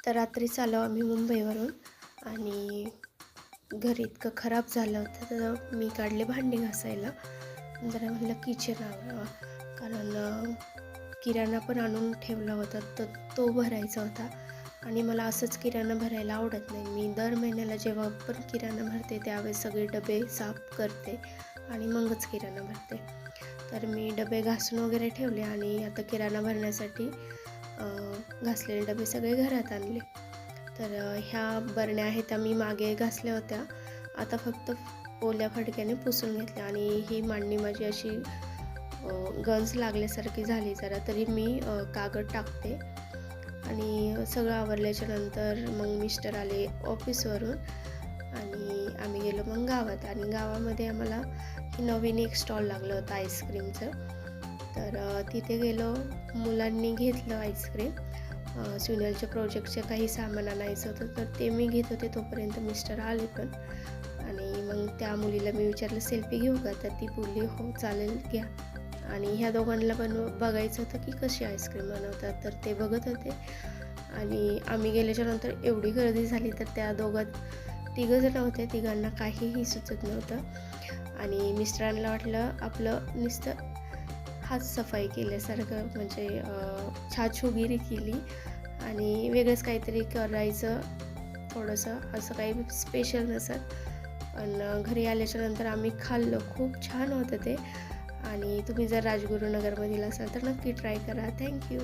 तर रात्रीच आलो आम्ही मुंबईवरून आणि घरी इतकं खराब झालं होतं तर मी काढले भांडी घासायला. जरा म्हटलं किचन आवरावं कारण किराणा पण आणून ठेवला होता तर तो भरायचा होता आणि मला असंच किराणा भरायला आवडत नाही. मी दर महिन्याला जेव्हा पण किराणा भरते त्यावेळेस सगळे डबे साफ करते आणि मगच किराणा भरते. तर मी डबे घासून वगैरे ठेवले आणि आता किराणा भरण्यासाठी घासलेले डबे सगळे घरात आणले. तर ह्या बरण्या आहेत त्या मी मागे घासल्या होत्या, आता फक्त ओल्या फडक्याने पुसून घेतल्या आणि ही मांडणी माझी अशी गंज लागल्यासारखी झाली जरा, तरी मी कागद टाकते आणि सगळं आवरल्याच्या नंतर मग मिस्टर आले ऑफिसवरून आणि आम्ही गेलो मग गावात. आणि गावामध्ये आम्हाला नवीन एक स्टॉल लागलं होतं आईस्क्रीमचं. तर तिथे गेलो, मुलांनी घेतलं आईस्क्रीम. सुनीलच्या प्रोजेक्टचे काही सामान आणायचं होतं तर ते मी घेत होते, तोपर्यंत मिस्टर आले पण. आणि मग त्या मुलीला मी विचारलं सेल्फी घेऊ का, तर ती बोलली हो चालेल घ्या. आणि ह्या दोघांना पण बघायचं होतं की कशी आईस्क्रीम बनवतात, तर ते बघत होते. आणि आम्ही गेल्याच्यानंतर एवढी गर्दी झाली तर त्या तिघं जण होते, तिघांना काहीही सुचत नव्हतं. आणि मिस्टरांना वाटलं आपलं नुसतं हात सफाई केल्यासारखं, म्हणजे छाछूगिरी केली आणि वेगळंच काहीतरी करायचं थोडंसं, असं काही स्पेशल नसत. पण घरी आल्याच्यानंतर आम्ही खाल्लं, खूप छान होतं ते. आणि तुम्ही जर राजगुरुनगरमधील असाल तर नक्की ट्राय करा. थँक्यू.